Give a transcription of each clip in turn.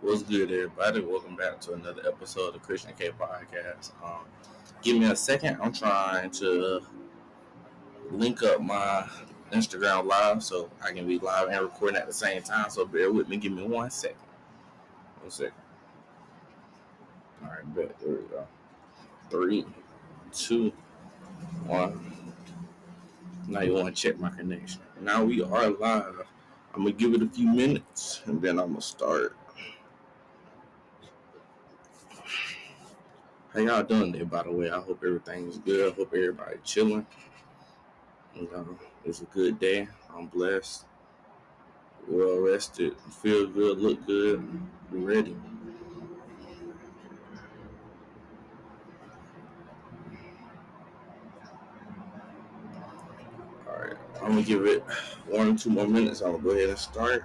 What's good, everybody? Welcome back to another episode of the Christian K Podcast. Give me a second. I'm trying to link up my Instagram live so I can be live and recording at the same time. So bear with me. Give me 1 second. 1 second. All right, bet. There we go. 3, 2, 1. Now you want to check my connection. Now we are live. I'm gonna give it a few minutes and then I'm gonna start. How y'all doing there, by the way? I hope everything's good. I hope everybody chilling. It's a good day. I'm blessed, well rested, feel good, look good, be ready. All right, I'm gonna give it 1 or 2 more minutes. I'm gonna go ahead and start.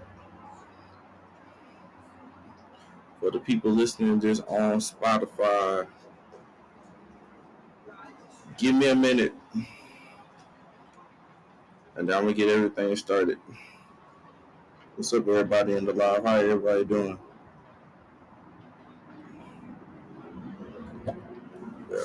For the people listening to this on Spotify, give me a minute, and then I'm gonna get everything started. What's up, everybody in the live? How everybody doing? Yeah.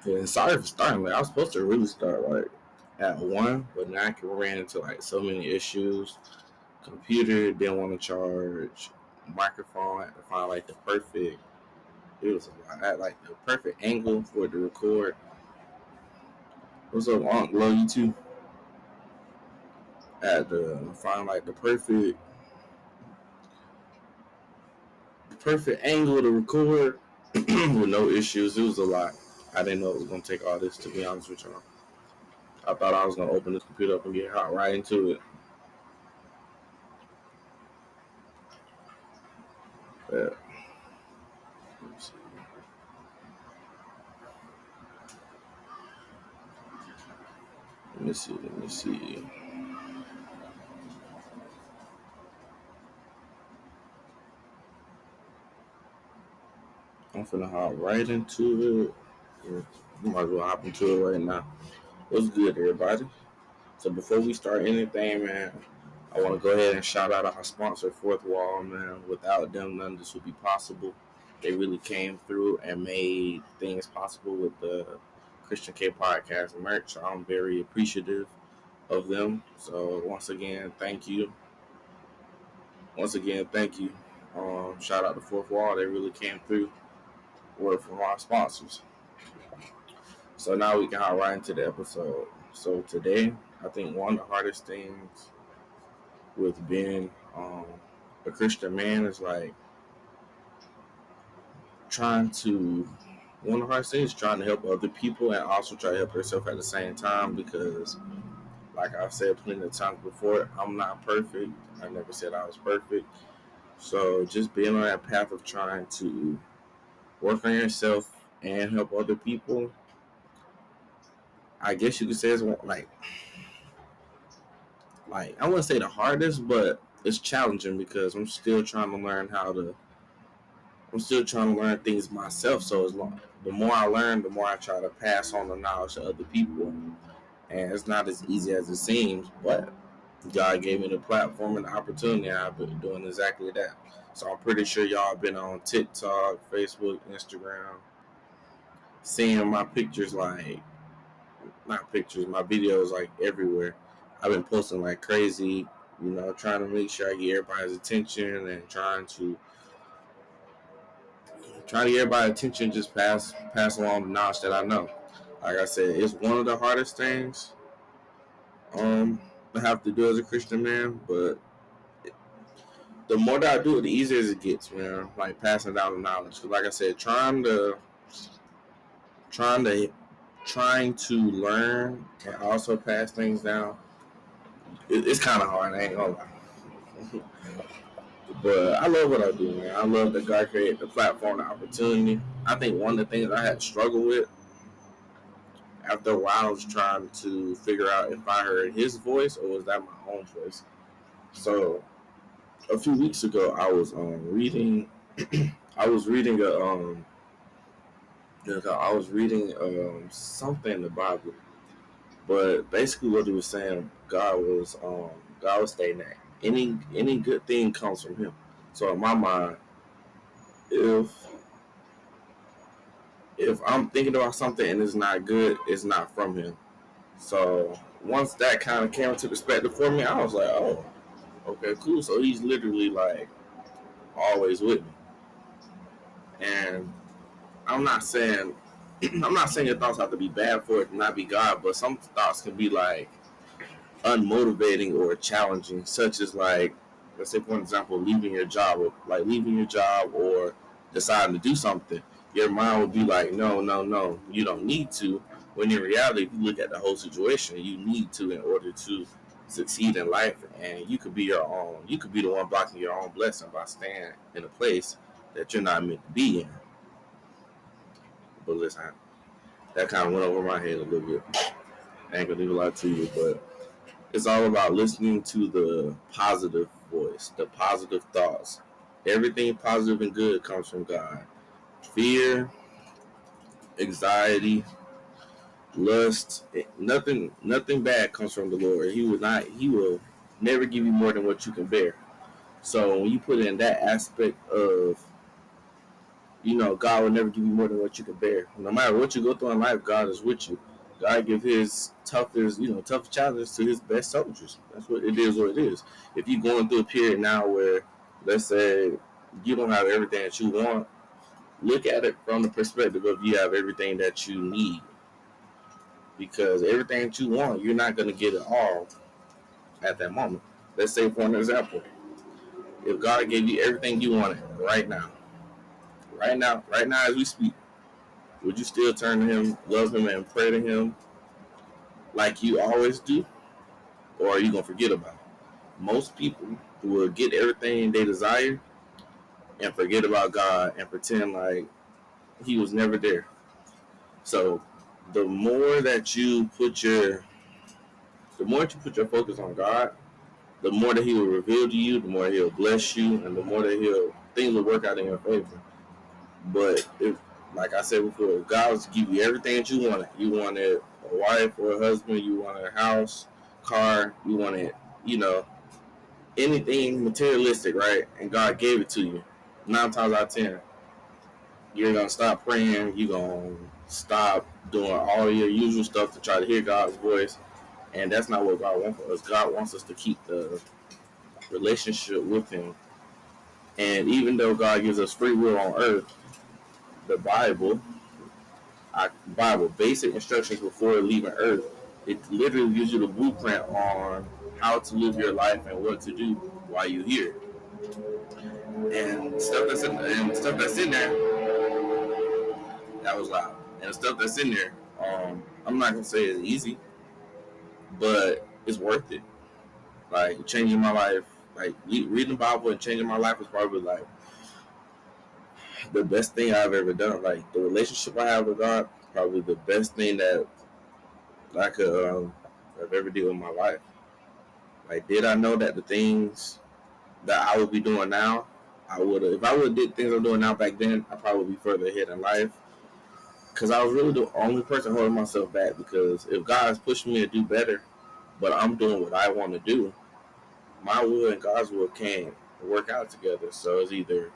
Yeah, sorry for starting late. I was supposed to really start like at 1, but now I ran into like so many issues. Computer didn't want to charge. Microphone had to find like the perfect. It was a lot. I had like the perfect angle for it to record. What's up, Aunt? Love you too. I had to find like the perfect angle to record with no issues. It was a lot. I didn't know it was gonna take all this. To be honest with y'all, I thought I was gonna open this computer up and get hot right into it. Yeah. Let me see. Let me see. I'm finna hop right into it. Yeah, you might as well hop into it right now. What's good, everybody? So before we start anything, man, I want to go ahead and shout out our sponsor, Fourth Wall, man. Without them, none of this would be possible. They really came through and made things possible with the Christian K Podcast merch. So I'm very appreciative of them. So once again, thank you. Once again, thank you. Shout out to Fourth Wall. They really came through. Word from our sponsors. So now we can hop right into the episode. So today, I think one of the hardest things with being a Christian man is like trying to one of the hardest things is trying to help other people and also try to help yourself at the same time because like I've said plenty of times before, I'm not perfect. I never said I was perfect. So just being on that path of trying to work on yourself and help other people, I guess you could say it's like I wouldn't say the hardest, but it's challenging because I'm still trying to learn things myself. So the more I learn, the more I try to pass on the knowledge to other people. And it's not as easy as it seems, but God gave me the platform and the opportunity. And I've been doing exactly that. So I'm pretty sure y'all been on TikTok, Facebook, Instagram, seeing my pictures like not pictures, my videos like everywhere. I've been posting like crazy, trying to make sure I get everybody's attention and trying to get everybody's attention, just pass along the knowledge that I know. Like I said, it's one of the hardest things I have to do as a Christian man, but the more that I do it, the easier it gets, man. Like passing down the knowledge. Cause like I said, trying to trying to learn and also pass things down, it's kind of hard. I ain't gonna lie. But I love what I do, man. I love that God created the platform, the opportunity. I think one of the things I had struggled with after a while, I was trying to figure out if I heard his voice or was that my own voice. So a few weeks ago, I was reading. I was reading Because I was reading something in the Bible, but basically what he was saying, God was stating that any good thing comes from Him. So in my mind, if if I'm thinking about something and it's not good, it's not from Him. So once that kind of came into perspective for me, I was like, oh, okay, cool. So He's literally like always with me, and I'm not saying I'm not saying your thoughts have to be bad for it to not be God, but some thoughts can be like unmotivating or challenging, such as like, let's say for example, leaving your job or deciding to do something. Your mind would be like, no, no, no, you don't need to. When in reality, if you look at the whole situation, you need to in order to succeed in life, and you could be the one blocking your own blessing by staying in a place that you're not meant to be in. But listen, that kind of went over my head a little bit. I ain't gonna leave a lot to you, but it's all about listening to the positive voice, the positive thoughts. Everything positive and good comes from God. Fear, anxiety, lust, nothing bad comes from the Lord. He will never give you more than what you can bear. So when you put in that aspect of, God will never give you more than what you can bear. No matter what you go through in life, God is with you. God give His tough challenges to His best soldiers. That's what it is. What it is. If you're going through a period now where, let's say, you don't have everything that you want, look at it from the perspective of you have everything that you need. Because everything that you want, you're not going to get it all at that moment. Let's say, for an example, if God gave you everything you wanted right now as we speak, would you still turn to Him, love Him, and pray to Him like you always do? Or are you going to forget about it? Most people will get everything they desire and forget about God and pretend like He was never there. So the more that you put your focus on God, the more that He will reveal to you, the more He'll bless you, and the more that things will work out in your favor. But if, like I said before, if God was to give you everything that you wanted a wife or a husband, you wanted a house, car, you wanted, you know, anything materialistic, right? And God gave it to you. 9 times out of 10, you're gonna stop praying. You're gonna stop doing all your usual stuff to try to hear God's voice, and that's not what God wants for us. God wants us to keep the relationship with Him. And even though God gives us free will on earth, the Bible, basic instructions before leaving Earth, it literally gives you the blueprint on how to live your life and what to do while you're here. And stuff that's in there, that was loud. And the stuff that's in there, I'm not gonna say it's easy, but it's worth it. Like changing my life, like reading the Bible and changing my life is probably like the best thing I've ever done. Like the relationship I have with God, probably the best thing that I could have ever did in my life. Like, did I know that the things that I would be doing now, I would have. If I would have did things I'm doing now back then, I probably would be further ahead in life. Because I was really the only person holding myself back. Because if God's pushing me to do better, but I'm doing what I want to do, my will and God's will can't work out together. So it's either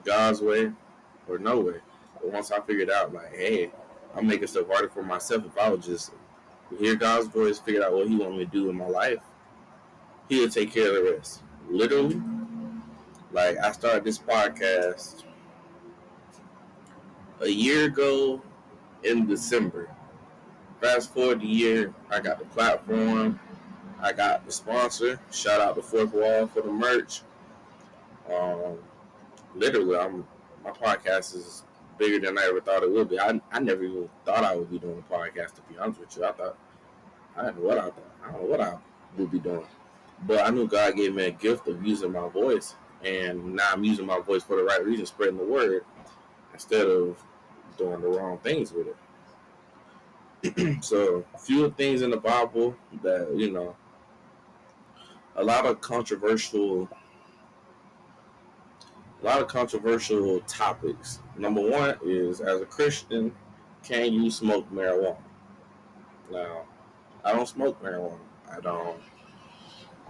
God's way or no way. But once I figured out, like, hey, I'm making stuff harder for myself. If I would just hear God's voice, figure out what He wants me to do in my life, He'll take care of the rest. Literally, like I started this podcast a year ago in December. Fast forward the year, I got the platform, I got the sponsor. Shout out to Fourth Wall for the merch. Um, literally, my podcast is bigger than I ever thought it would be. I never even thought I would be doing a podcast. To be honest with you, I don't know what I thought. I don't know what I would be doing, but I knew God gave me a gift of using my voice, and now I'm using my voice for the right reason, spreading the word instead of doing the wrong things with it. So, a few things in the Bible that a lot of controversial A lot of controversial topics. Number one is, as a Christian, can you smoke marijuana? Now, I don't smoke marijuana. I don't.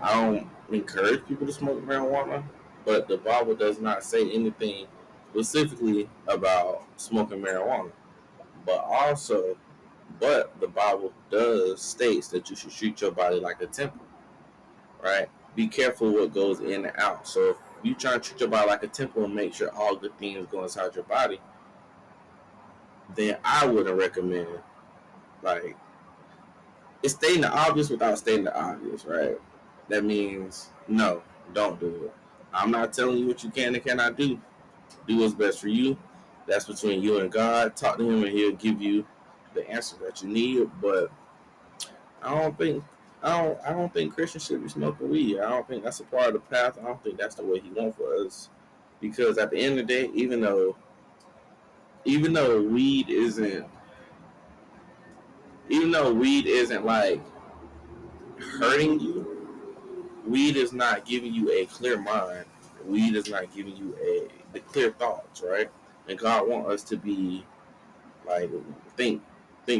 I don't encourage people to smoke marijuana, but the Bible does not say anything specifically about smoking marijuana. But also, but the Bible does states that you should treat your body like a temple, right? Be careful what goes in and out. So if you try to treat your body like a temple and make sure all good things go inside your body, then I wouldn't recommend, like, it's stating the obvious without stating the obvious, right? That means no, don't do it. I'm not telling you what you can and cannot do. Do what's best for you. That's between you and God. Talk to Him, and He'll give you the answer that you need. But I don't think I don't think Christians should be smoking weed. I don't think that's a part of the path. I don't think that's the way He wants for us. Because at the end of the day, even though weed isn't like hurting you, weed is not giving you a clear mind. Weed is not giving you the clear thoughts, right? And God wants us to be like think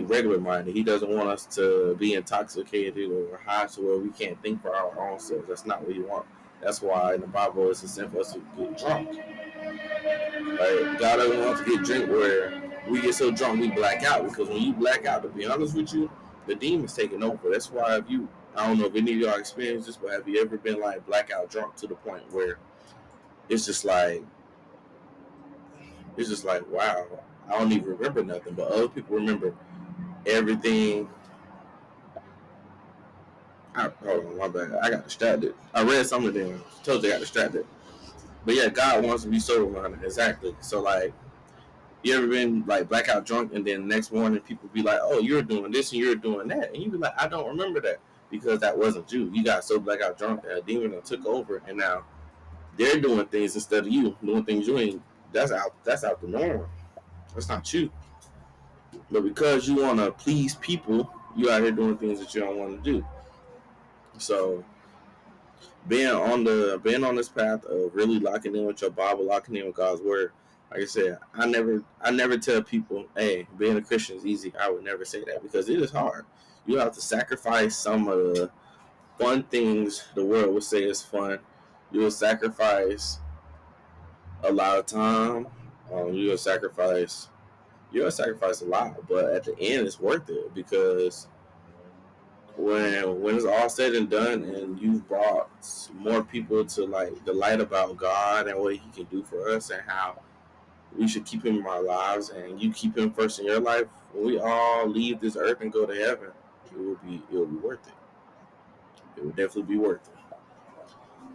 regular minded. He doesn't want us to be intoxicated or high to where we can't think for our own selves. That's not what He wants. That's why in the Bible it's a sin for us to get drunk. Right? God doesn't want us to get drunk where we get so drunk we black out. Because when you black out, to be honest with you, the demon's taking over. That's why if you, I don't know if any of y'all experienced this, but have you ever been like blackout drunk to the point where it's just like wow, I don't even remember nothing, but other people remember everything. Hold on, my bad. I got distracted. I read some of them. Told you I got distracted. But yeah, God wants to be sober minded. Exactly. So like, you ever been like blackout drunk, and then the next morning people be like, "Oh, you're doing this and you're doing that," and you be like, "I don't remember that," because that wasn't you. You got so blackout drunk that a demon took over, and now they're doing things instead of you doing things you ain't. That's out the norm. That's not you. But because you want to please people, you out here doing things that you don't want to do. So being on this path of really locking in with your Bible, locking in with God's word. Like I said, I never tell people, hey, being a Christian is easy. I would never say that because it is hard. You have to sacrifice some of the fun things the world would say is fun. You will sacrifice a lot of time. You'll sacrifice a lot, but at the end, it's worth it because when it's all said and done, and you've brought more people to like the light about God and what He can do for us, and how we should keep Him in our lives, and you keep Him first in your life. When we all leave this earth and go to heaven, it will be worth it. It will definitely be worth it.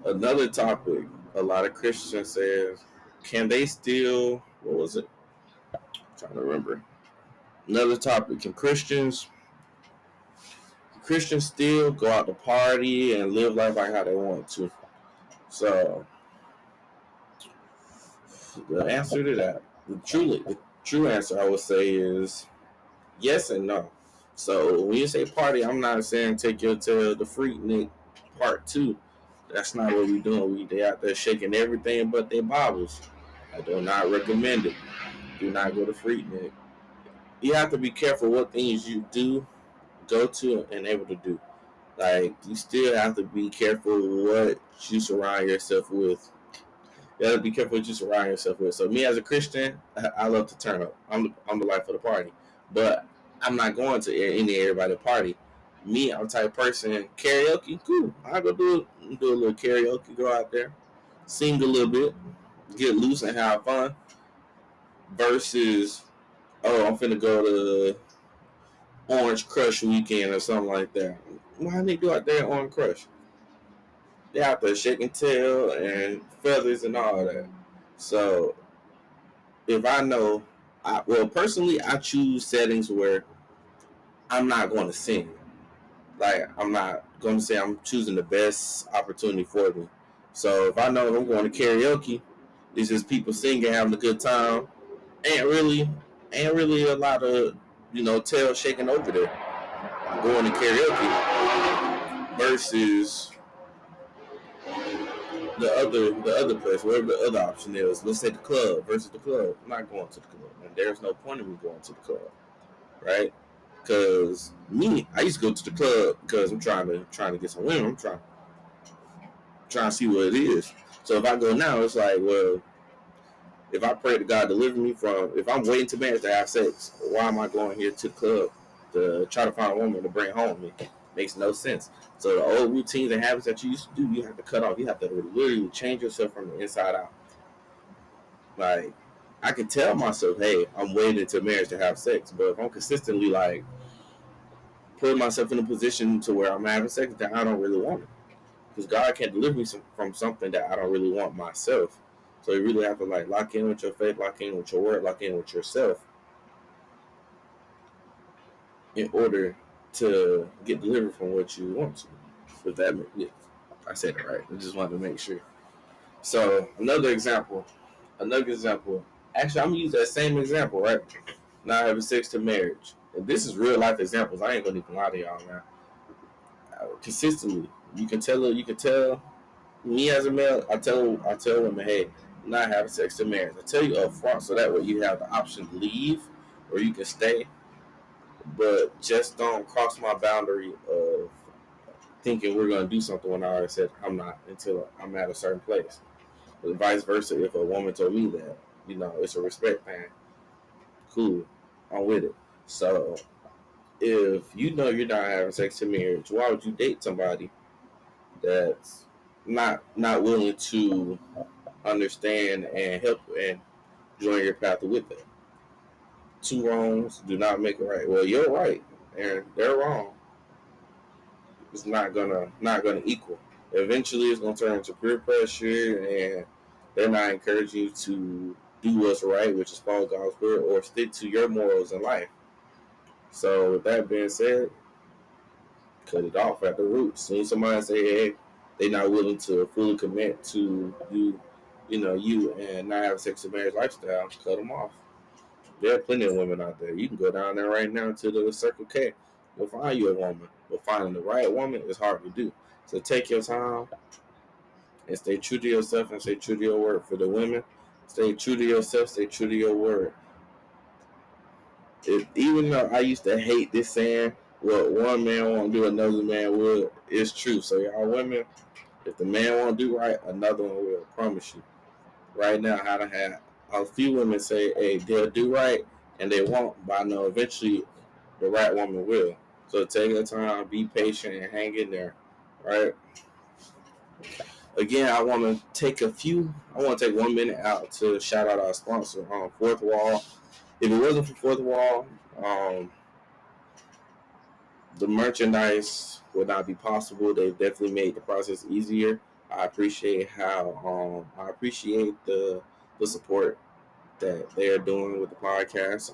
Another topic, a lot of Christians says, can they still? What was it? I'm trying to remember. Another topic: Christians still go out to party and live life like how they want to? So the answer to that, the true answer, I would say, is yes and no. So when you say party, I'm not saying take you to the Freaknik part two. That's not what we doing. They out there shaking everything but their Bibles. I do not recommend it. Do not go to Freaknik. You have to be careful what things you do, go to, and able to do. Like, you still have to be careful what you surround yourself with. You have to be careful what you surround yourself with. So me as a Christian, I love to turn up. I'm the life of the party. But I'm not going to any everybody party. Me, I'm the type of person, karaoke, cool. I'll go do a little karaoke, go out there, sing a little bit, get loose and have fun. Versus, oh, I'm finna go to Orange Crush weekend or something like that. Why they do out there Orange Crush? They out there shaking tail and feathers and all that. So if I know, personally, I choose settings where I'm not going to sing. Like, I'm not going to say I'm choosing the best opportunity for me. So if I know I'm going to karaoke, it's just people singing, having a good time. Ain't really a lot of tail shaking over there. Going to karaoke versus the other place, wherever the other option is. Let's say the club versus the club. I'm not going to the club, and there's no point in me going to the club, right? Because me, I used to go to the club because I'm trying to get some women. I'm trying to see what it is. So if I go now, it's like, well, if I pray to God deliver me from, if I'm waiting to marriage to have sex, why am I going here to the club to try to find a woman to bring home? It makes no sense. So the old routines and habits that you used to do, you have to cut off. You have to literally change yourself from the inside out. Like, I can tell myself, hey, I'm waiting to marriage to have sex, but if I'm consistently like putting myself in a position to where I'm having sex that I don't really want it, because God can't deliver me from something that I don't really want myself. So you really have to like lock in with your faith, lock in with your word, lock in with yourself in order to get delivered from what you want to. If that makes, yeah, I said it right. I just wanted to make sure. So another example. Actually, I'm gonna use that same example, right? Not having sex to marriage. And this is real life examples. I ain't gonna even lie to y'all, man. Consistently, you can tell me as a male. I tell women, hey, I'm not having sex to marriage. I tell you up front, so that way you have the option to leave or you can stay, but just don't cross my boundary of thinking we're gonna do something when I already said I'm not until I'm at a certain place. But vice versa, if a woman told me that, it's a respect thing. Cool, I'm with it. So if you know you're not having sex to marriage, why would you date somebody that's not willing to understand and help and join your path with it? Two wrongs do not make a right. Well, you're right and they're wrong. It's not gonna equal. Eventually, it's gonna turn into peer pressure, and they're not encouraging you to do what's right, which is follow God's word or stick to your morals in life. So, with that being said, cut it off at the roots. See somebody say, hey, they're not willing to fully commit to you and not have a sex and marriage lifestyle, cut them off. There are plenty of women out there. You can go down there right now to the Circle K. You'll find you a woman. But finding the right woman is hard to do. So take your time and stay true to yourself and stay true to your word. For the women, stay true to yourself, stay true to your word. Even though I used to hate this saying, what one man won't do, another man will, it's true. So y'all women, if the man won't do right, another one will. I promise you. Right now, I done had a few women say, hey, they'll do right and they won't, but I know eventually the right woman will. So take your time, be patient, and hang in there. Right? Again, I want to take 1 minute out to shout out our sponsor, Fourth Wall. If it wasn't for Fourth Wall, the merchandise would not be possible. They've definitely made the process easier. I appreciate I appreciate the support that they are doing with the podcast.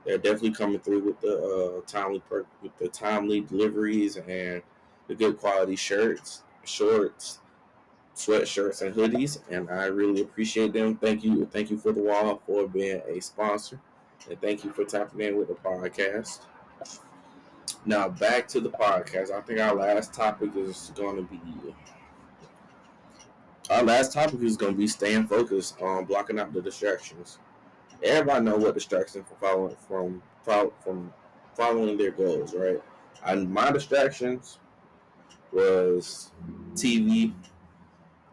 They're definitely coming through with the with the timely deliveries and the good quality shirts, shorts, sweatshirts, and hoodies, and I really appreciate them. Thank you for the wall for being a sponsor, and thank you for tapping in with the podcast. Now back to the podcast. I think our last topic is going to be staying focused on blocking out the distractions. Everybody know what distractions from following their goals, right? And my distractions was TV,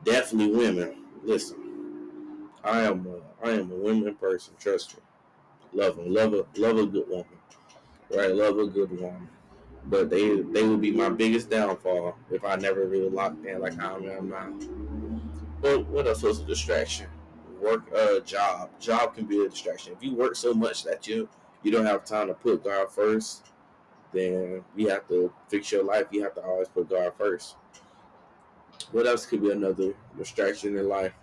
definitely women. Listen, I am a women person. Trust me, love a good woman, right? Love a good woman. But they would be my biggest downfall if I never really locked in like how I am now. But what else was a distraction? Work, job can be a distraction. If you work so much that you don't have time to put God first, then you have to fix your life. You have to always put God first. What else could be another distraction in life?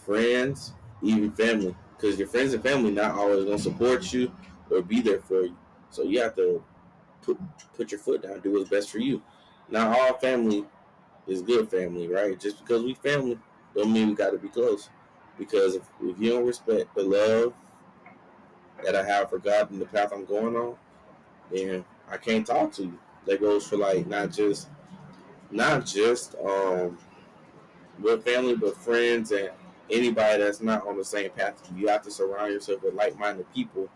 Friends, even family, because your friends and family not always gonna support you or be there for you. So you have to put your foot down, do what's best for you. Not all family is good family, right? Just because we family don't mean we got to be close. Because if you don't respect the love that I have for God and the path I'm going on, then I can't talk to you. That goes for like not just with family, but friends and anybody that's not on the same path. You have to surround yourself with like-minded people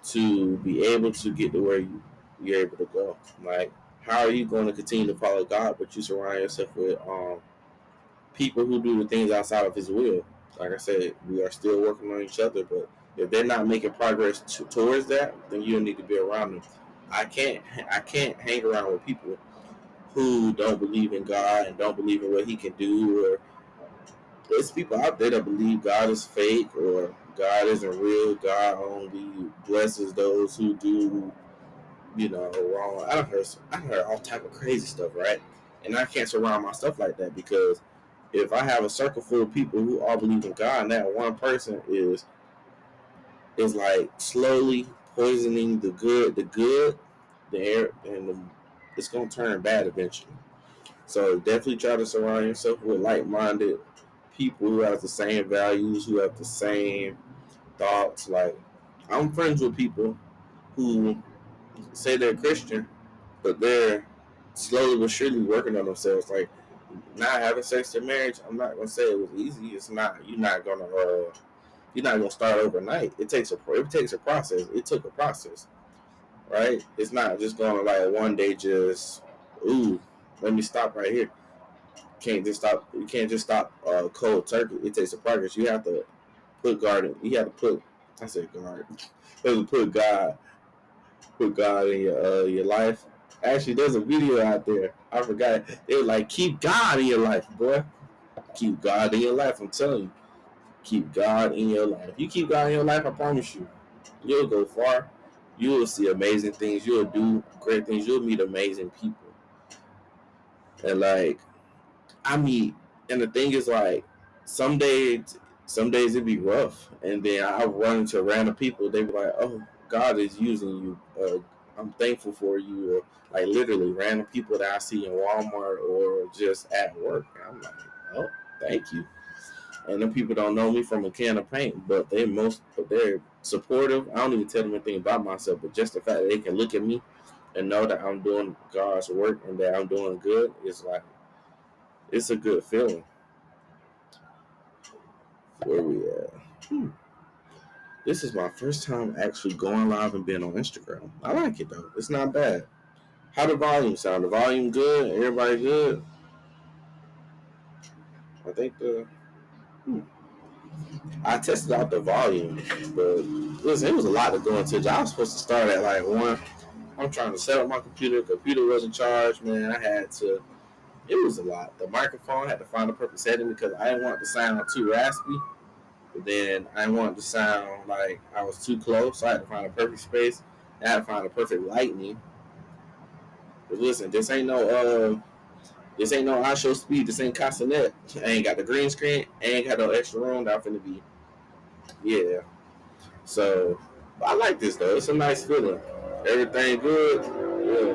to be able to get to where you're able to go. Like, how are you going to continue to follow God, but you surround yourself with people who do the things outside of His will? Like I said, we are still working on each other, but if they're not making progress towards that, then you don't need to be around them. I can't hang around with people who don't believe in God and don't believe in what He can do. Or there's people out there that believe God is fake or God isn't real. God only blesses those who do, wrong. I heard all type of crazy stuff, right? And I can't surround myself like that, because if I have a circle full of people who all believe in God, and that one person is like slowly poisoning the air, and it's gonna turn bad eventually. So definitely try to surround yourself with like-minded people who have the same values, who have the same thoughts. Like, I'm friends with people who say they're Christian, but they're slowly but surely working on themselves. Like, not having sex in marriage, I'm not gonna say it was easy. It's not. You're not gonna start overnight. It takes a process. It took a process, right? It's not just gonna like one day just ooh, let me stop right here. Can't just stop. You can't just stop cold turkey. It takes a progress. You have to put God. You have to put. I said God. You have to put God in your life. Actually, there's a video out there. I forgot. It was like, keep God in your life, boy. Keep God in your life. I'm telling you, keep God in your life. If you keep God in your life, I promise you, you'll go far. You will see amazing things. You'll do great things. You'll meet amazing people. And like, I meet, and the thing is, like, some days, some days it be rough, and then I run into random people. They be like, "Oh, God is using you. I'm thankful for you." Or like literally random people that I see in Walmart or just at work. And I'm like, "Oh, thank you." And them people don't know me from a can of paint, but they're supportive. I don't even tell them anything about myself, but just the fact that they can look at me and know that I'm doing God's work and that I'm doing good is like, it's a good feeling. Where we at? This is my first time actually going live and being on Instagram. I like it though. It's not bad. How the volume sound? The volume good? Everybody good? I think I tested out the volume, but listen, it was a lot to go into. I was supposed to start at like 1. I'm trying to set up my computer. Computer wasn't charged, man. I had to. It was a lot. The microphone, I had to find the perfect setting because I didn't want it to sound too raspy. But then I didn't want it to sound like I was too close, so I had to find a perfect space. I had to find a perfect lighting. But listen, this ain't no show speed. This ain't Castanet. I ain't got the green screen. I ain't got no extra room. That I'm finna be. Yeah. So I like this though. It's a nice feeling. Everything good. Yeah.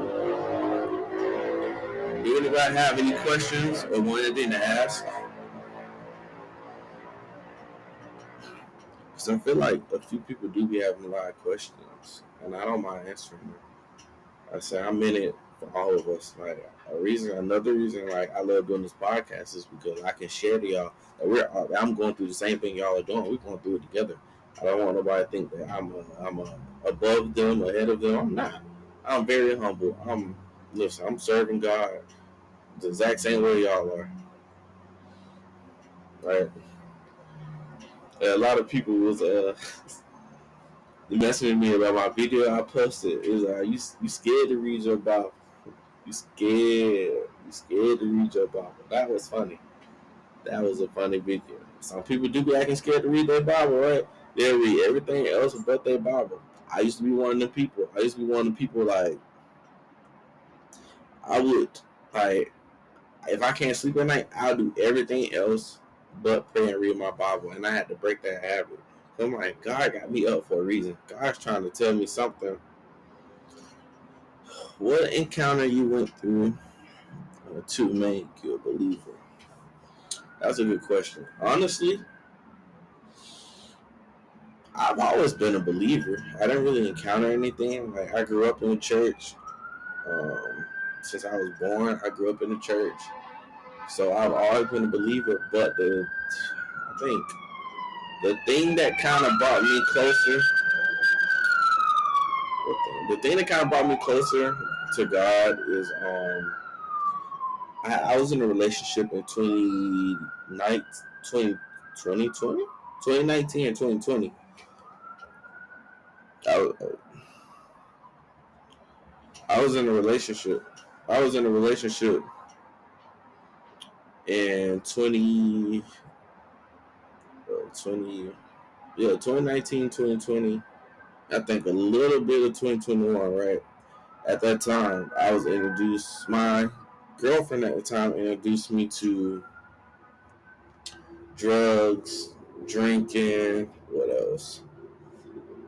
Do anybody have any questions or want anything to ask? Because I feel like a few people do be having a lot of questions, and I don't mind answering them. I say I'm in it for all of us. Like another reason, like I love doing this podcast is because I can share to y'all that I'm going through the same thing y'all are doing. We're going through it together. I don't want nobody to think that I'm above them, ahead of them. I'm not. I'm very humble. I'm serving God the exact same way y'all are. Right? A lot of people was messaging me about my video I posted. It was you scared to read your Bible. You scared. You scared to read your Bible. That was funny. That was a funny video. Some people do be acting scared to read their Bible, right? They read everything else but their Bible. I used to be one of them people. Like, I would, like, if I can't sleep at night, I'll do everything else but pray and read my Bible. And I had to break that habit. I'm like, God got me up for a reason. God's trying to tell me something. What encounter you went through to make you a believer? That's a good question. Honestly, I've always been a believer. I didn't really encounter anything. Like, I grew up in the church. Since I was born, I grew up in the church. So I've always been a believer, but I think the thing that kind of brought me closer, the thing that kind of brought me closer to God is I was in a relationship in 2019 and 2020. I, I was in a relationship. I was in a relationship in 20, yeah, 2019, 2020. I think a little bit of 2021, right? At that time, I was introduced, my girlfriend at the time introduced me to drugs, drinking, what else?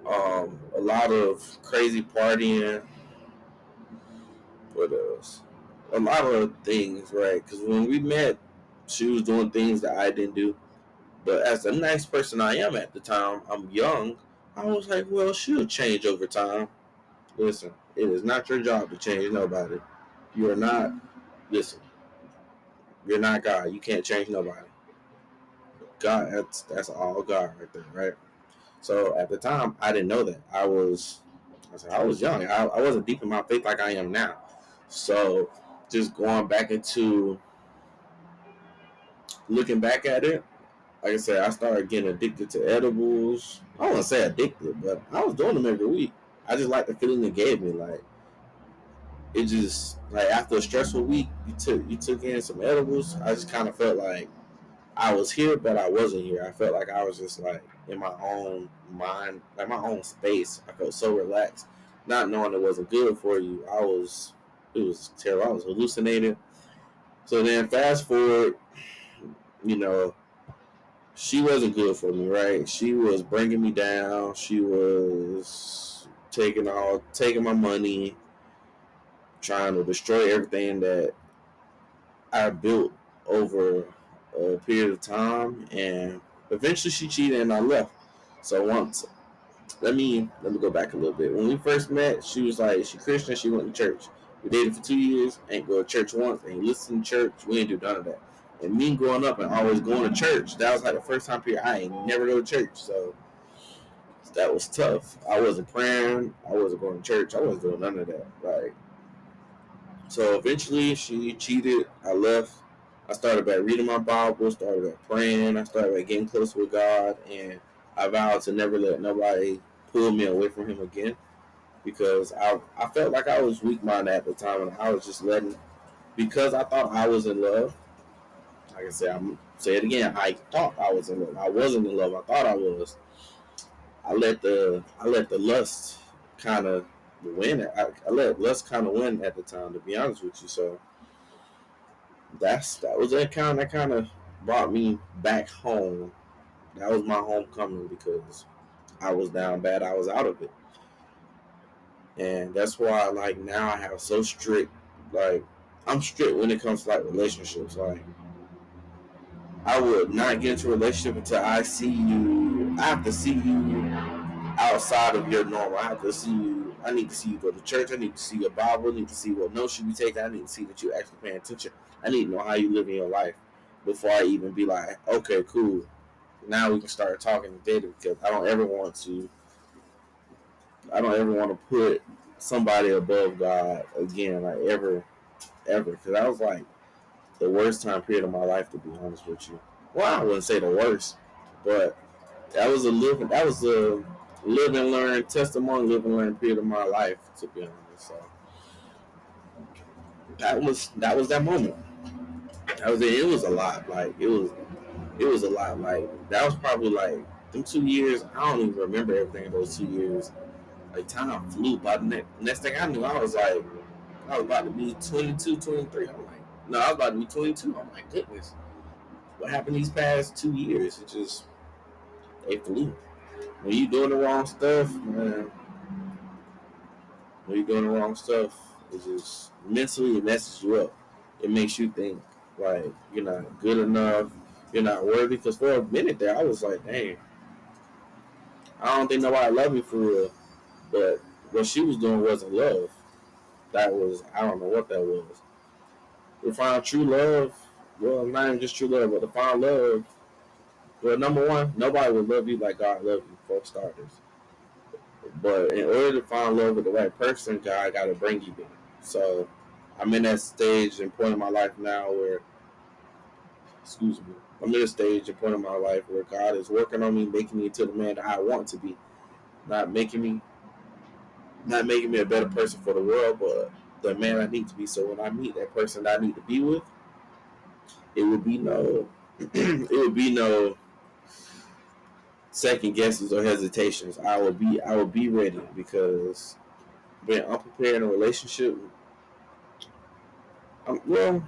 A lot of crazy partying, what else? A lot of things, right? Because when we met, she was doing things that I didn't do. But as the nice person I am at the time, I'm young. I was like, well, she'll change over time. Listen, it is not your job to change nobody. You are not. Listen, you're not God. You can't change nobody. God, that's all God right there, right? So at the time, I didn't know that. I was young. I wasn't deep in my faith like I am now. So just going back into looking back at it, like I said, I started getting addicted to edibles. I don't want to say addicted, but I was doing them every week. I just like the feeling it gave me. Like it just like after a stressful week, you took in some edibles. I just kind of felt like I was here, but I wasn't here. I felt like I was just like in my own mind, like my own space. I felt so relaxed, not knowing it wasn't good for you. It was terrible. I was hallucinating. So then, fast forward, you know, she wasn't good for me, right? She was bringing me down. She was taking my money, trying to destroy everything that I built over a period of time, and eventually she cheated and I left. So once, let me go back a little bit. When we first met, she was like, she Christian, she went to church. We dated for 2 years, ain't go to church once, ain't listen to church, we ain't do none of that. And me growing up and always going to church, that was like the first time period I ain't never go to church. So that was tough. I wasn't praying, I wasn't going to church, I wasn't doing none of that. Like so eventually she cheated. I left. I started by reading my Bible, started by praying, I started by getting close with God, and I vowed to never let nobody pull me away from Him again because I felt like I was weak minded at the time and I was just letting, because I thought I was in love. Like I said, I'm say it again. I thought I was in love. I wasn't in love. I thought I was. I let the lust kind of win. I let lust kind of win at the time, to be honest with you. So that was that kind of brought me back home. That was my homecoming because I was down bad. I was out of it, and that's why like now I have so strict. Like I'm strict when it comes to like relationships. Like I would not get into a relationship until I see you. I have to see you outside of your normal. I have to see you. I need to see you go to church. I need to see your Bible. I need to see what notes you be taking. I need to see that you actually paying attention. I need to know how you live in your life before I even be like, okay, cool. Now we can start talking and dating because I don't ever want to put somebody above God again, like ever. Because that was like the worst time period of my life, to be honest with you. Well, I wouldn't say the worst, but that was a live and learn testimony, live and learn period of my life, to be honest. So that was that moment. That was it. It was a lot. Like it was a lot. Like that was probably like them 2 years. I don't even remember everything in those 2 years. Like time flew by. The next thing I knew, I was about to be 22, 23. I'm like, no, I was about to be 22. I'm like, goodness, what happened these past 2 years? It just they flew. When you doing the wrong stuff, man, when you're doing the wrong stuff, it just mentally it messes you up. It makes you think like you're not good enough, you're not worthy. Because for a minute there, I was like, dang, I don't think nobody loved me for real. But what she was doing wasn't love. That was I don't know what that was. To find true love, well, not even just true love, but to find love. Well, number one, nobody will love you like God loves you, for starters. But in order to find love with the right person, God got to bring you there. So I'm in that stage and point in my life now where, excuse me, I'm in a stage and point in my life where God is working on me, making me into the man that I want to be, not making me, not making me a better person for the world, but the man I need to be. So when I meet that person that I need to be with, it would be no, it would be no second guesses or hesitations. I will be ready because being unprepared in a relationship, well,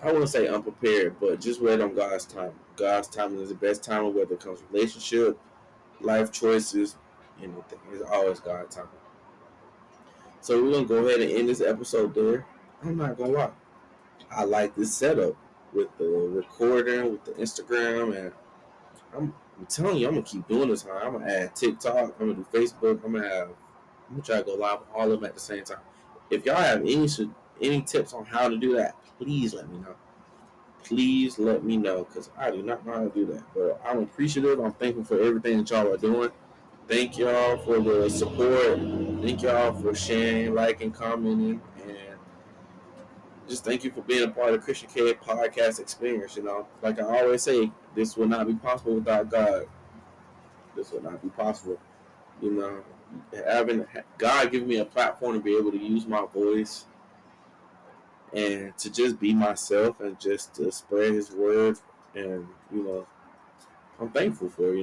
I wouldn't say unprepared, but just wait on God's time. God's timing is the best time, whether it comes to relationship, life choices, anything. It's always God's time. So we're gonna go ahead and end this episode there. I'm not gonna lie. I like this setup with the recording, with the Instagram, and I'm telling you, I'm gonna keep doing this. I'm gonna add TikTok. I'm gonna do Facebook. I'm gonna try to go live with all of them at the same time. If y'all have any tips on how to do that, please let me know. Please let me know because I do not know how to do that. But I'm appreciative. I'm thankful for everything that y'all are doing. Thank y'all for the support. Thank y'all for sharing, liking, commenting, and just thank you for being a part of the Christian K podcast experience. Like I always say, this would not be possible without God. This would not be possible. You know, having God give me a platform to be able to use my voice and to just be myself and just to spread His word, and I'm thankful for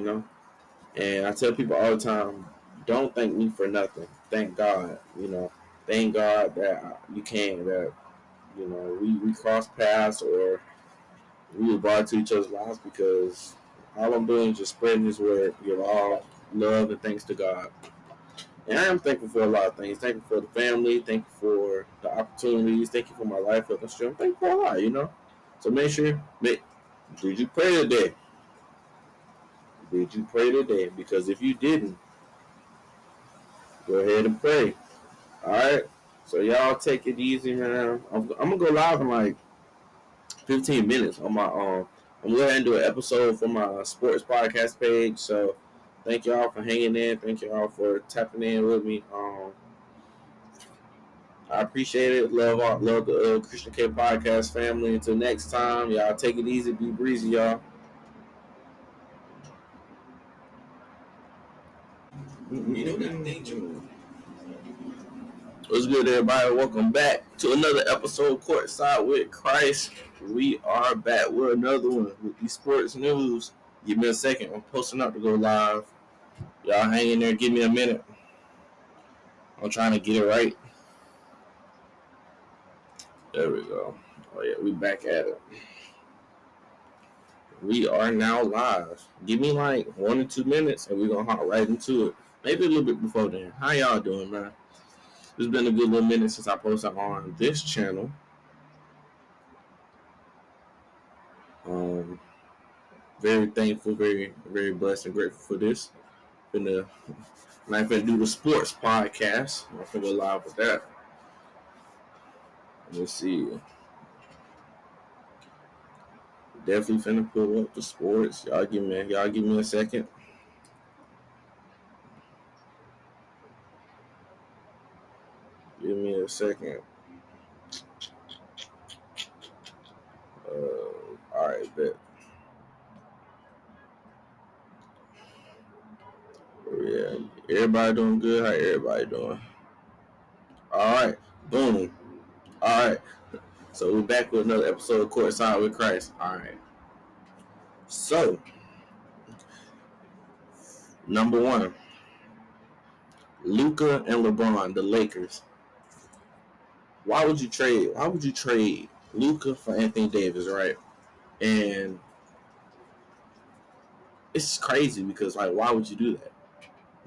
And I tell people all the time, don't thank me for nothing. Thank God. Thank God that you can. That we cross paths or we were brought to each other's lives because all I'm doing is just spreading His word. Give all love and thanks to God. And I am thankful for a lot of things. Thankful for the family. Thankful for the opportunities. Thank you for my life, health, and strength. Thankful for a lot. So did you pray today? Did you pray today? Because if you didn't, go ahead and pray. All right. So y'all take it easy, man. I'm gonna go live in like 15 minutes on my I'm going to do an episode for my sports podcast page. So thank y'all for hanging in. Thank y'all for tapping in with me. I appreciate it. Love the Christian K podcast family. Until next time, y'all take it easy. Be breezy, y'all. What's good, everybody? Welcome back to another episode of Courtside with Christ. We are back with another one with the sports news. Give me a second. I'm posting up to go live. Y'all hang in there. Give me a minute. I'm trying to get it right. There we go. Oh, yeah. We back at it. We are now live. Give me like 1 or 2 minutes and we're going to hop right into it. Maybe a little bit before then. How y'all doing, man? It's been a good little minute since I posted on this channel. Very thankful, very, very blessed and grateful for this. I'm finna do the sports podcast. I'm finna go live with that. Let's see. Definitely finna pull up the sports. Y'all give me a second. Give me a second. All right, bet. Yeah, everybody doing good. How everybody doing? All right, boom. All right, so we're back with another episode of Courtside with Christ. All right. So, number one, Luka and LeBron, the Lakers. Why would you trade Luka for Anthony Davis, right? And it's crazy because like, why would you do that?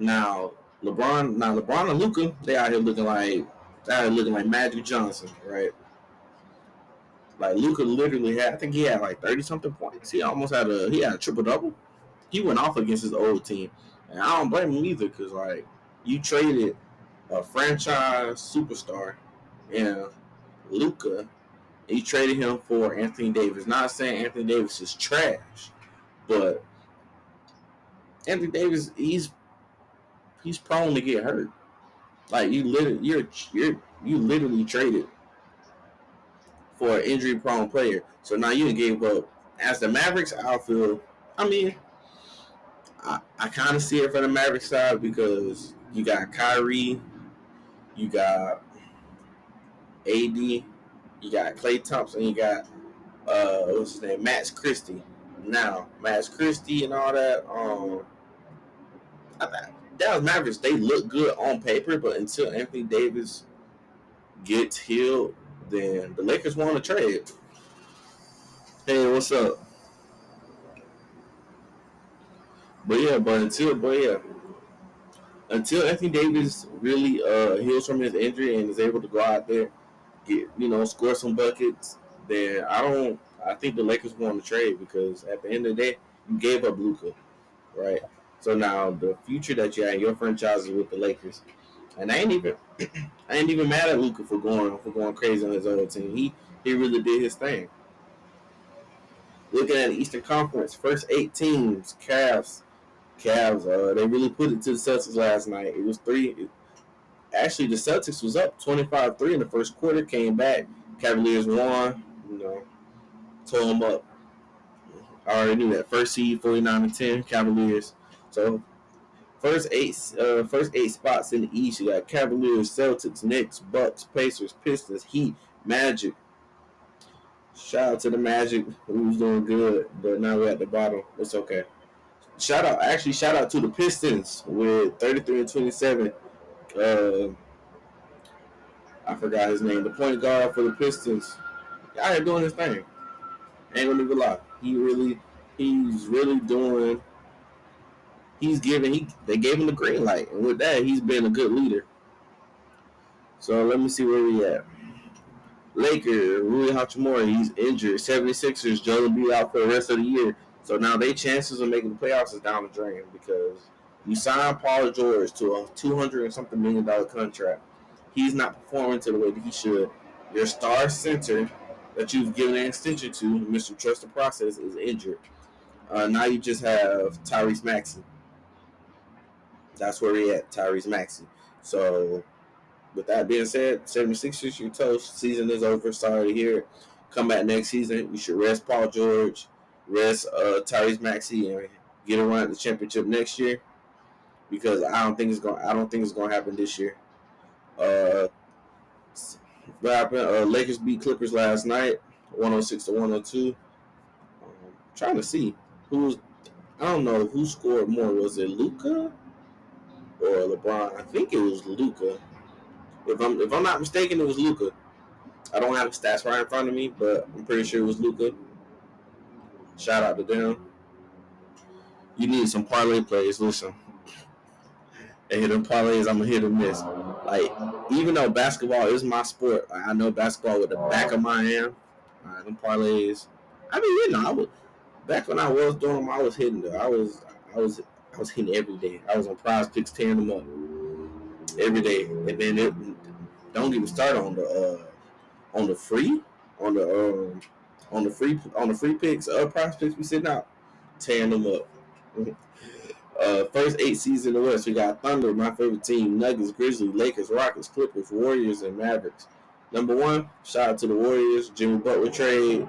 Now LeBron and Luka, they out here looking like Magic Johnson, right? Like Luka literally had, I think he had like 30 something points. He had a triple double. He went off against his old team, and I don't blame him either because like you traded a franchise superstar, and Luka, He traded him for Anthony Davis. Not saying Anthony Davis is trash, but Anthony Davis, he's prone to get hurt. Like you literally traded for an injury prone player. So now you gave up. As the Mavericks outfield, I mean, I kind of see it from the Mavericks side because you got Kyrie, you got AD, you got Klay Thompson, you got what's his name, Max Christie. Now Max Christie and all that. Dallas Mavericks, they look good on paper, but until Anthony Davis gets healed, then the Lakers want to trade. Hey, what's up? Until Anthony Davis really heals from his injury and is able to go out there, score some buckets, then I think the Lakers want to trade because at the end of the day, you gave up Luka, right? So now the future that you have in your franchise is with the Lakers, and I ain't even mad at Luka for going crazy on his old team. He really did his thing. Looking at the Eastern Conference, first 8 teams, Cavs, they really put it to the Celtics last night. It was actually, the Celtics was up 25-3 in the first quarter, came back. Cavaliers won, tore them up. I already knew that. First seed, 49-10, Cavaliers. So, first eight spots in the East, you got Cavaliers, Celtics, Knicks, Bucks, Pacers, Pistons, Heat, Magic. Shout out to the Magic, who's doing good, but now we're at the bottom. It's okay. Shout out to the Pistons with 33-27. I forgot his name. The point guard for the Pistons. Out here doing his thing. Ain't gonna even lie. He's really doing. They gave him the green light, and with that, he's been a good leader. So let me see where we at. Lakers, Rui Hachimura, he's injured. 76ers, Joel Embiid out for the rest of the year. So now their chances of making the playoffs is down the drain because you signed Paul George to a $200 and something million contract. He's not performing to the way that he should. Your star center that you've given an extension to, Mr. Trust the Process, is injured. Now you just have Tyrese Maxey. That's where we're at, Tyrese Maxey. So with that being said, 76ers, you're toast. Season is over. Sorry to hear it. Come back next season. You should rest Paul George, rest Tyrese Maxey, and get around at the championship next year. Because I don't think it's gonna happen this year. What happened? Lakers beat Clippers last night, 106-102. Trying to see I don't know who scored more. Was it Luka or LeBron? I think it was Luka. If I'm not mistaken, it was Luka. I don't have the stats right in front of me, but I'm pretty sure it was Luka. Shout out to them. You need some parlay plays. Listen, they hit them parlays. I'm gonna hit or miss. Like, even though basketball is my sport, I know basketball with the back of my hand. Them parlays. I mean, back when I was doing them, I was hitting them. I was hitting every day. I was on Prize Picks, tearing them up every day, and then don't get me started on the free picks, Prize Picks we sitting out, tearing them up. First 8 seeds in the West, we got Thunder, my favorite team, Nuggets, Grizzlies, Lakers, Rockets, Clippers, Warriors, and Mavericks. Number 1, shout out to the Warriors. Jimmy Butler trade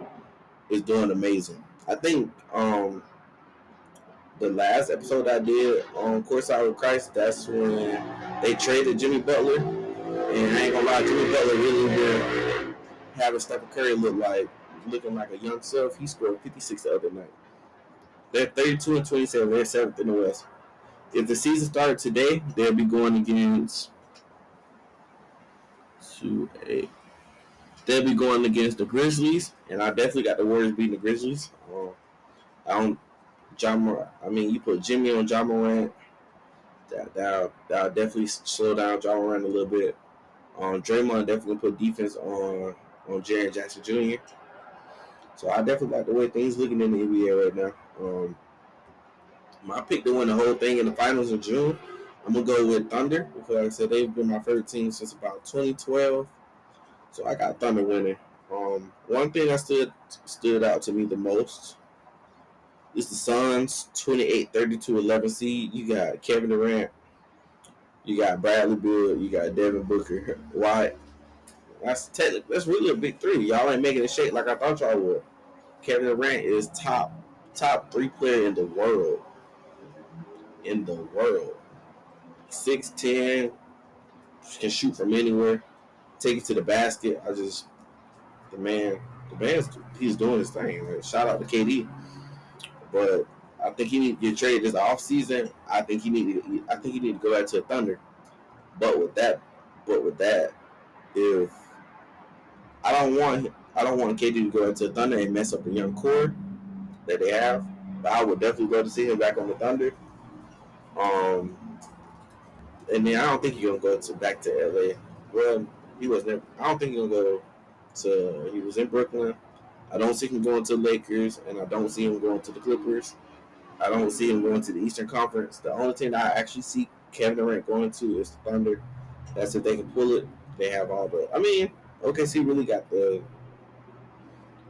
is doing amazing. I think the last episode I did on Courtside with Christ, that's when they traded Jimmy Butler. And I ain't gonna lie, Jimmy Butler really been having Stephen Curry looking like a young self. He scored 56 the other night. They're 32-27. They're 7th in the West. If the season started today, they'll be going against 2-8. They'll be going against the Grizzlies, and I definitely got the Warriors beating the Grizzlies. You put Jimmy on Ja Morant, that'll definitely slow down Ja Morant a little bit. Draymond definitely put defense on Jaren Jackson Jr. So I definitely like the way things looking in the NBA right now. My pick to win the whole thing in the finals in June, I'm gonna go with Thunder because, like I said, they've been my favorite team since about 2012. So I got Thunder winning. One thing that stood out to me the most is the Suns 28-32-11 seed. You got Kevin Durant, you got Bradley Beal, you got Devin Booker. Why? That's really a big three. Y'all ain't making it shake like I thought y'all would. Kevin Durant is top three player in the world. In the world. 6'10", can shoot from anywhere, take it to the basket. The man's he's doing his thing. Right? Shout out to KD. But I think he need to get traded this offseason. I think he need to go back to the Thunder. But with that, if I don't want KD to go into the Thunder and mess up the young core that they have. But I would definitely go to see him back on the Thunder. Um, and then I don't think he's gonna go back to LA. Well, he was never. I don't think he's gonna go to. He was in Brooklyn. I don't see him going to the Lakers, and I don't see him going to the Clippers. I don't see him going to the Eastern Conference. The only thing that I actually see Kevin Durant going to is the Thunder. That's if they can pull it. They have all the. I mean, OKC really got the.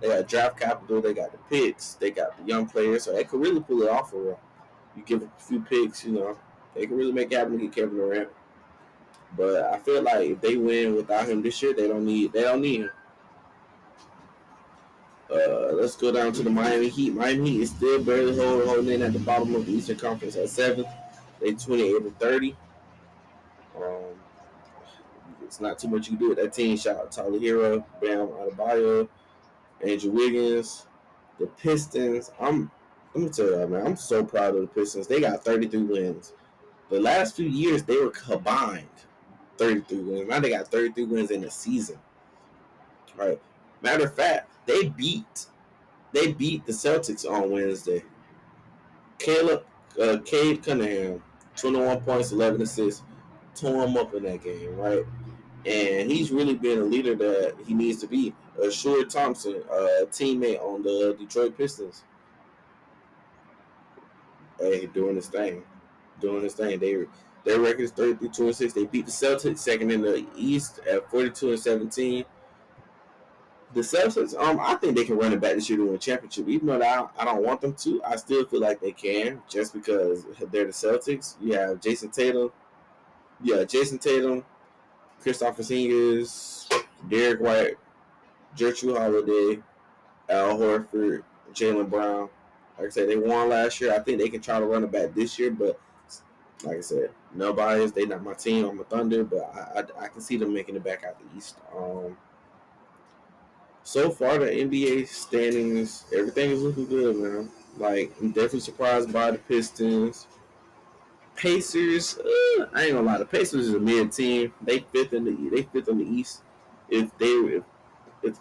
They got draft capital. They got the picks. They got the young players, so they could really pull it off for real. You give a few picks, they can really make it happen to get Kevin Durant. But I feel like if they win without him this year, they don't need him. Let's go down to the Miami Heat. Miami Heat is still barely holding in at the bottom of the Eastern Conference at 7th. They 28-30. It's not too much you can do with that team. Shout out Tyler Hero, Bam Adebayo, Andrew Wiggins, the Pistons. Let me tell you, man, I'm so proud of the Pistons. They got 33 wins. The last few years, they were combined 33 wins. Now they got 33 wins in the season. All right. Matter of fact, they beat the Celtics on Wednesday. Cade Cunningham, 21 points, 11 assists, tore him up in that game, right? And he's really been a leader that he needs to be. Shure Thompson, teammate on the Detroit Pistons, hey, doing his thing. Their record is 33-26. They beat the Celtics, second in the East at 42-17. The Celtics, I think they can run it back this year to win a championship. Even though I don't want them to, I still feel like they can, just because they're the Celtics. You have Jason Tatum, Kristaps Porzingis, Derek White, Gertrude Holiday, Al Horford, Jaylen Brown. Like I said, they won last year. I think they can try to run it back this year, but like I said, no bias. They not my team. I'm a Thunder, but I can see them making it back out the East. So far, the NBA standings, everything is looking good, man. Like, I'm definitely surprised by the Pistons. Pacers, I ain't gonna lie, the Pacers is a mid team. They fifth in the East. If the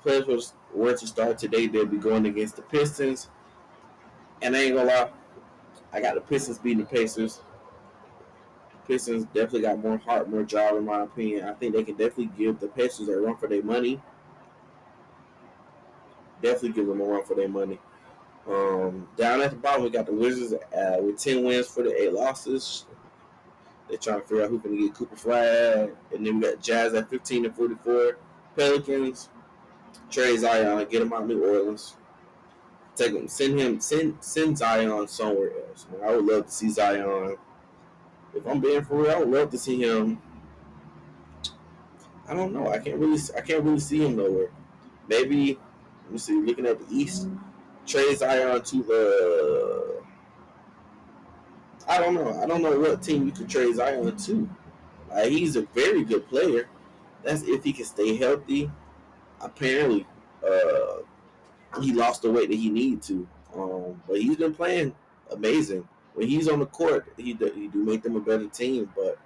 players were to start today, they'd be going against the Pistons. And I ain't gonna lie, I got the Pistons beating the Pacers. The Pistons definitely got more heart, more drive, in my opinion. I think they can definitely give the Pacers a run for their money. Definitely give them a run for their money. Down at the bottom, we got the Wizards with 10 wins for the 8 losses. They're trying to figure out who's going to get Cooper Flag. And then we got Jazz at 15-44. Pelicans, trade Zion, get him out of New Orleans. Take him, send Zion somewhere else. Man, I would love to see Zion. If I'm being for real, I would love to see him. I don't know. I can't really see him nowhere. Maybe, let me see. Looking at the East, trade Zion to the. I don't know. I don't know what team you could trade Zion to. He's a very good player. That's if he can stay healthy. Apparently, he lost the weight that he needed to. But he's been playing amazing. When he's on the court, he do make them a better team. But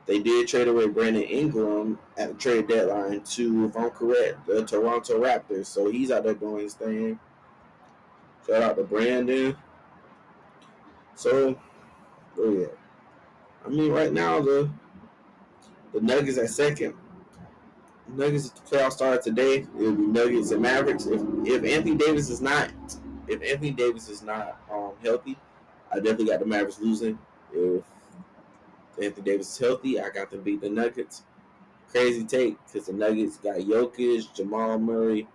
they did trade away Brandon Ingram at the trade deadline to, if I'm correct, the Toronto Raptors. So he's out there doing his thing. Shout out to Brandon. So, yeah. I mean, right now, the Nuggets at second. Nuggets, if the playoffs started today, it would be Nuggets and Mavericks. If Anthony Davis is not healthy, I definitely got the Mavericks losing. If Anthony Davis is healthy, I got them beat the Nuggets. Crazy take, because the Nuggets got Jokic, Jamal Murray,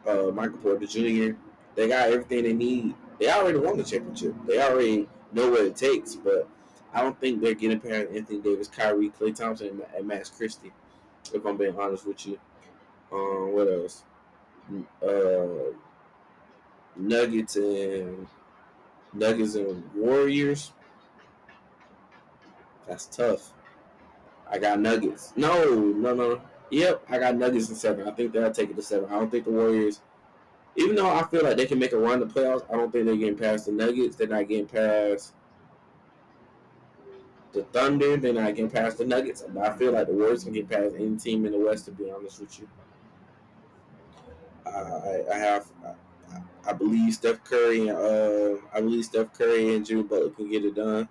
Michael Porter Jr. They got everything they need. They already won the championship. They already know what it takes, but I don't think they're getting past Anthony Davis, Kyrie, Klay Thompson, and Max Christie. If I'm being honest with you. What else? Uh, Nuggets and Warriors. That's tough. I got Nuggets. No. Yep, I got Nuggets in 7. I think they'll take it to 7. I don't think the Warriors, even though I feel like they can make a run to playoffs, I don't think they're getting past the Nuggets. They're not getting past the Thunder. They're not getting past the Nuggets. But I feel like the Warriors can get past any team in the West, to be honest with you. I believe Steph Curry and Jimmy Butler can get it done.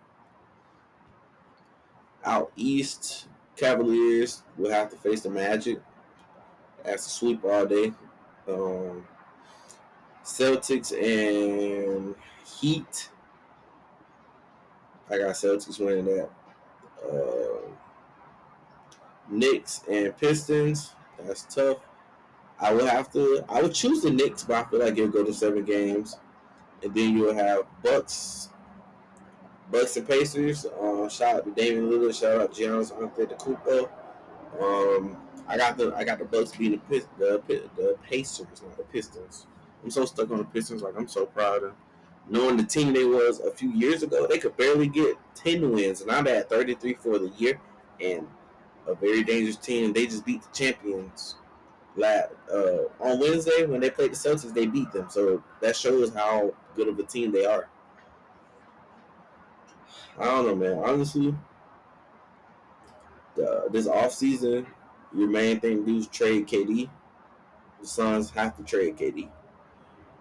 Out East, Cavaliers will have to face the Magic. That's a sweep all day. Celtics and Heat. I got Celtics winning that. Knicks and Pistons. That's tough. I would choose the Knicks, but I feel like it'll go to 7 games. And then you'll have Bucks and Pacers. Shout out to Damian Lillard. Shout out to Giannis Antetokounmpo. I got the Bucks beating the Pacers, not the Pistons. I'm so stuck on the Pistons. Like, I'm so proud of them. Knowing the team they was a few years ago, they could barely get 10 wins, and now they're at 33 for the year, and a very dangerous team. They just beat the champions. On Wednesday when they played the Celtics, they beat them. So that shows how good of a team they are. I don't know, man. Honestly, this offseason, your main thing to do is trade KD. The Suns have to trade KD.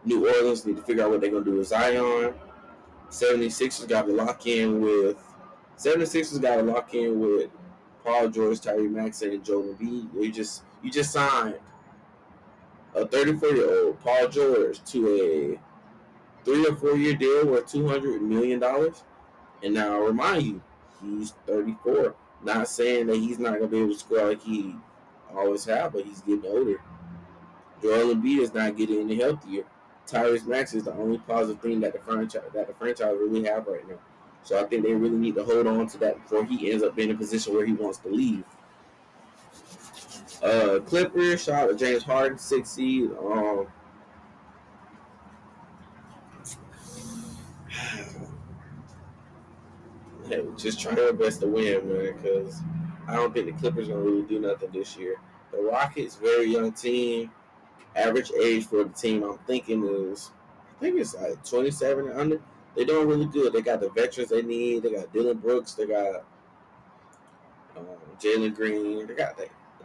New Orleans need to figure out what they're going to do with Zion. 76ers got to lock in with Paul George, Tyrese Maxey, and Joel Embiid. You just signed a 34-year-old Paul George to a 3 or 4 year deal worth $200 million. And now I'll remind you, he's 34. Not saying that he's not going to be able to score like he always have, but he's getting older. Joel Embiid is not getting any healthier. Tyrese Maxey is the only positive thing that the franchise really have right now. So I think they really need to hold on to that before he ends up being in a position where he wants to leave. Clippers, shout out to James Harden, 6 seed. Hey, just try their best to win, man, because I don't think the Clippers are going to really do nothing this year. The Rockets, very young team. Average age for the team, I think it's like 27 and under. They're doing really good. They got the veterans they need. They got Dylan Brooks. They got Jalen Green. They got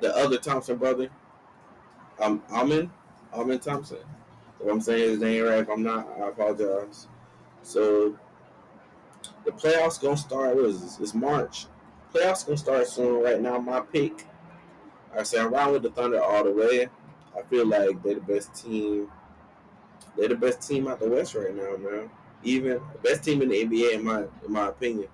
the other Thompson brother, Amen Thompson. If I'm saying his name right, if I'm not, I apologize. So the playoffs gonna start. What is this? It's March. Playoffs gonna start soon. Right now, my pick. I say I'm riding with the Thunder all the way. I feel like they're the best team. They're the best team out the West right now, man. Even the best team in the NBA, in my opinion.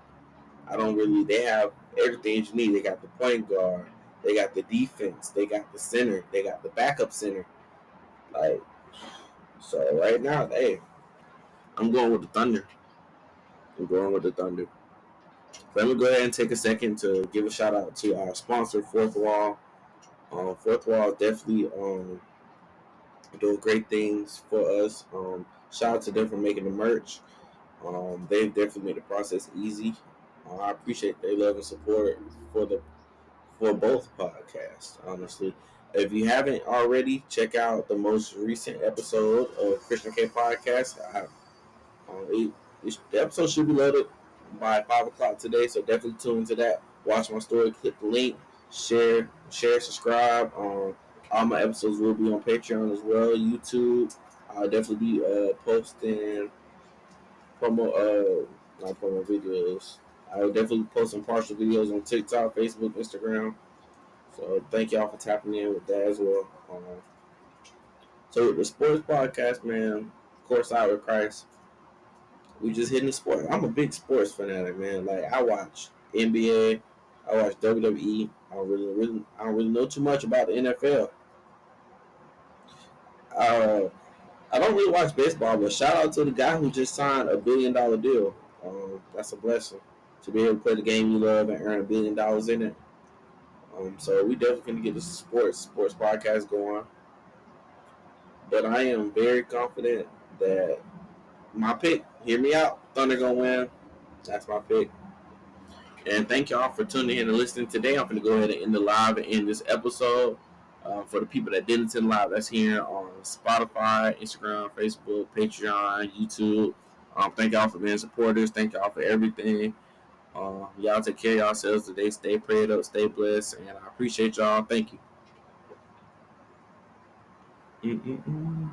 They have everything you need. They got the point guard. They got the defense. They got the center. They got the backup center. Like, so right now, hey, I'm going with the Thunder. Let me go ahead and take a second to give a shout out to our sponsor, Fourth Wall. Fourth Wall definitely doing great things for us. Shout out to them for making the merch. They've definitely made the process easy. I appreciate their love and support for both podcasts. Honestly, if you haven't already, check out the most recent episode of Christian K Podcast. The episode should be loaded by 5 o'clock today, so definitely tune into that. Watch my story, click the link, share, subscribe. All my episodes will be on Patreon as well, YouTube. I'll definitely be posting not promo videos. I will definitely post some partial videos on TikTok, Facebook, Instagram. So thank y'all for tapping in with that as well. So the sports podcast, man, Course Out with Christ. We just hitting the sport. I'm a big sports fanatic, man. Like, I watch NBA, I watch WWE. I don't really know too much about the NFL. Uh, I don't really watch baseball, but shout out to the guy who just signed $1 billion deal. That's a blessing to be able to play the game you love and earn $1 billion in it. So we definitely gonna get this sports podcast going. But I am very confident that my pick. Hear me out. Thunder gonna win. That's my pick. And thank y'all for tuning in and listening today. I'm going to go ahead and end the live and end this episode. For the people that didn't attend live, that's here on Spotify, Instagram, Facebook, Patreon, YouTube. Thank y'all for being supporters. Thank y'all for everything. Y'all take care of yourselves today. Stay prayed up, stay blessed, and I appreciate y'all. Thank you. Mm-mm-mm.